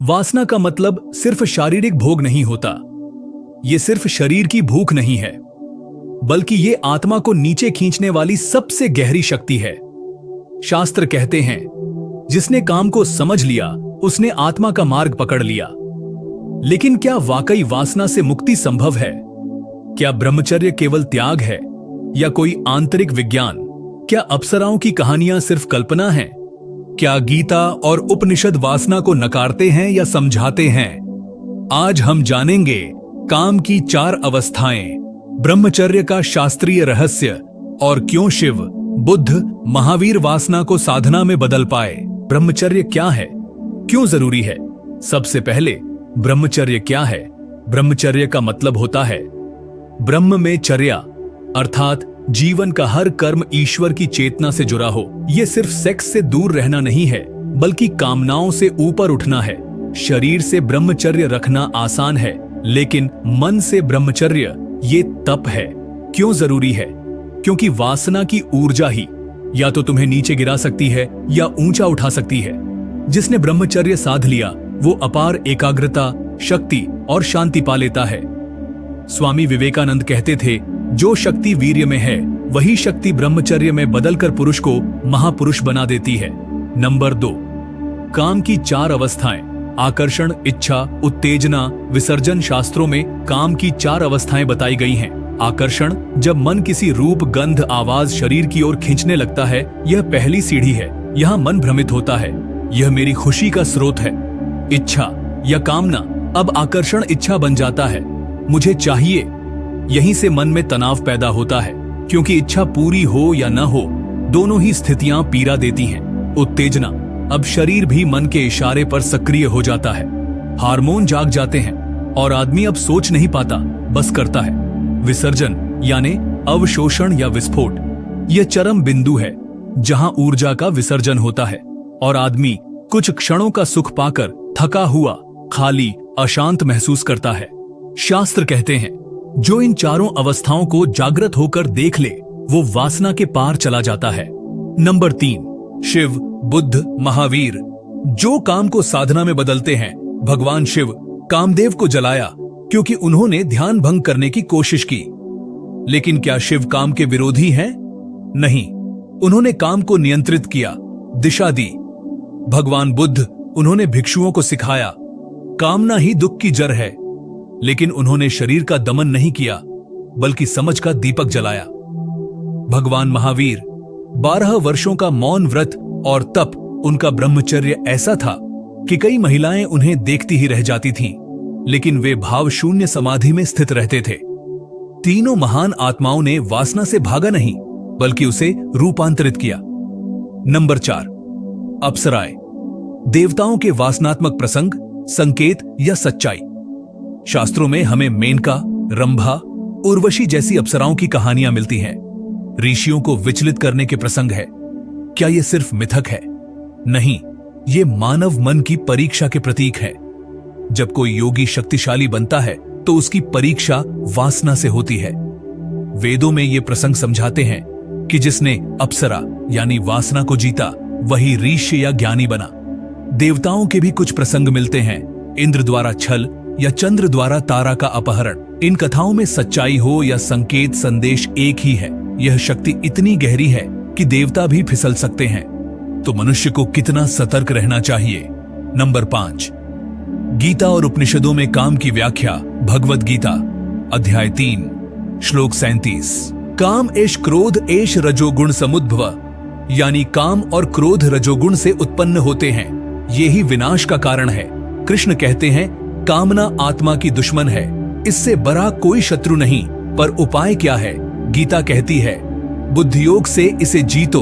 वासना का मतलब सिर्फ शारीरिक भोग नहीं होता। ये सिर्फ शरीर की भूख नहीं है, बल्कि ये आत्मा को नीचे खींचने वाली सबसे गहरी शक्ति है। शास्त्र कहते हैं, जिसने काम को समझ लिया उसने आत्मा का मार्ग पकड़ लिया। लेकिन क्या वाकई वासना से मुक्ति संभव है? क्या ब्रह्मचर्य केवल त्याग है या कोई आंतरिक विज्ञान? क्या अप्सराओं की कहानियां सिर्फ कल्पना हैं? क्या गीता और उपनिषद वासना को नकारते हैं या समझाते हैं? आज हम जानेंगे काम की 4 अवस्थाएं, ब्रह्मचर्य का शास्त्रीय रहस्य और क्यों शिव, बुद्ध, महावीर वासना को साधना में बदल पाए। ब्रह्मचर्य क्या है, क्यों जरूरी है? सबसे पहले, ब्रह्मचर्य क्या है? ब्रह्मचर्य का मतलब होता है ब्रह्म में चर्या, अर्थात जीवन का हर कर्म ईश्वर की चेतना से जुड़ा हो। यह सिर्फ सेक्स से दूर रहना नहीं है, बल्कि कामनाओं से ऊपर उठना है। शरीर से ब्रह्मचर्य रखना आसान है, लेकिन मन से ब्रह्मचर्य ये तप है। क्यों जरूरी है? क्योंकि वासना की ऊर्जा ही या तो तुम्हें नीचे गिरा सकती है या ऊंचा उठा सकती है। जिसने ब्रह्मचर्य साध लिया वो अपार एकाग्रता, शक्ति और शांति पा लेता है। स्वामी विवेकानंद कहते थे, जो शक्ति वीर्य में है वही शक्ति ब्रह्मचर्य में बदलकर पुरुष को महापुरुष बना देती है। नंबर 2, काम की 4 अवस्थाएं, आकर्षण, इच्छा, उत्तेजना, विसर्जन। शास्त्रों में काम की 4 अवस्थाएं बताई गई हैं। आकर्षण, जब मन किसी रूप, गंध, आवाज, शरीर की ओर खींचने लगता है, यह पहली सीढ़ी है। यहाँ मन भ्रमित होता है, यह मेरी खुशी का स्रोत है। इच्छा या कामना, अब आकर्षण इच्छा बन जाता है, मुझे चाहिए। यहीं से मन में तनाव पैदा होता है, क्योंकि इच्छा पूरी हो या न हो, दोनों ही स्थितियां पीड़ा देती हैं। उत्तेजना, अब शरीर भी मन के इशारे पर सक्रिय हो जाता है, हार्मोन जाग जाते हैं और आदमी अब सोच नहीं पाता, बस करता है। विसर्जन यानी अवशोषण या विस्फोट, यह चरम बिंदु है जहां ऊर्जा का विसर्जन होता है और आदमी कुछ क्षणों का सुख पाकर थका हुआ, खाली, अशांत महसूस करता है। शास्त्र कहते हैं, जो इन 4 अवस्थाओं को जागृत होकर देख ले वो वासना के पार चला जाता है। नंबर 3, शिव, बुद्ध, महावीर, जो काम को साधना में बदलते हैं। भगवान शिव कामदेव को जलाया क्योंकि उन्होंने ध्यान भंग करने की कोशिश की। लेकिन क्या शिव काम के विरोधी हैं? नहीं, उन्होंने काम को नियंत्रित किया, दिशा दी। भगवान बुद्ध, उन्होंने भिक्षुओं को सिखाया कामना ही दुख की जड़ है, लेकिन उन्होंने शरीर का दमन नहीं किया बल्कि समझ का दीपक जलाया। भगवान महावीर, 12 वर्षों का मौन व्रत और तप, उनका ब्रह्मचर्य ऐसा था कि कई महिलाएं उन्हें देखती ही रह जाती थीं, लेकिन वे भाव शून्य समाधि में स्थित रहते थे। तीनों महान आत्माओं ने वासना से भागा नहीं बल्कि उसे रूपांतरित किया। नंबर 4, अप्सराएं, देवताओं के वासनात्मक प्रसंग, संकेत या सच्चाई। शास्त्रों में हमें मेनका, रंभा, उर्वशी जैसी अप्सराओं की कहानियां मिलती हैं। ऋषियों को विचलित करने के प्रसंग है। क्या यह सिर्फ मिथक है? नहीं, ये मानव मन की परीक्षा के प्रतीक है। जब कोई योगी शक्तिशाली बनता है तो उसकी परीक्षा वासना से होती है। वेदों में ये प्रसंग समझाते हैं कि जिसने अप्सरा यानी वासना को जीता वही ऋषि या ज्ञानी बना। देवताओं के भी कुछ प्रसंग मिलते हैं, इंद्र द्वारा छल या चंद्र द्वारा तारा का अपहरण। इन कथाओं में सच्चाई हो या संकेत, संदेश एक ही है। यह शक्ति इतनी गहरी है कि देवता भी फिसल सकते हैं। तो मनुष्य को कितना सतर्क रहना चाहिए। नंबर 5, गीता और उपनिषदों में काम की व्याख्या। भगवद गीता अध्याय 3 श्लोक 37, काम एष क्रोध एष रजोगुण समुद्भव, यानी काम और क्रोध रजोगुण से उत्पन्न होते हैं, ये ही विनाश का कारण है। कृष्ण कहते हैं, कामना आत्मा की दुश्मन है, इससे बड़ा कोई शत्रु नहीं, पर उपाय क्या है? गीता कहती है, बुद्धियोग से इसे जीतो,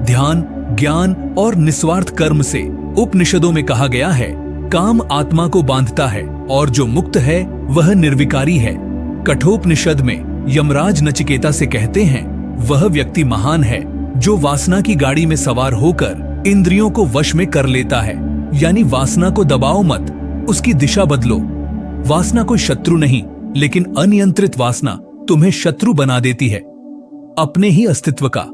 ध्यान, ज्ञान और निस्वार्थ कर्म से। उपनिषदों में कहा गया है, काम आत्मा को बांधता है और जो मुक्त है वह निर्विकारी है। कठोपनिषद में यमराज नचिकेता से कहते हैं, वह व्यक्ति महान है जो वासना की गाड़ी में सवार होकर इंद्रियों को वश में कर लेता है। यानी वासना को दबाओ मत, उसकी दिशा बदलो। वासना कोई शत्रु नहीं, लेकिन अनियंत्रित वासना तुम्हें शत्रु बना देती है, अपने ही अस्तित्व का।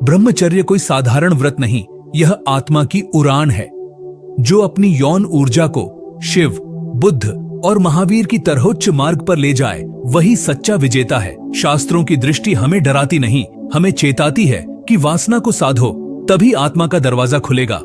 ब्रह्मचर्य कोई साधारण व्रत नहीं, यह आत्मा की उड़ान है जो अपनी यौन ऊर्जा को शिव, बुद्ध और महावीर की तरहोच्च मार्ग पर ले जाए, वही सच्चा विजेता है। शास्त्रों की दृष्टि हमें डराती नहीं, हमें चेताती है कि वासना को साधो, तभी आत्मा का दरवाजा खुलेगा।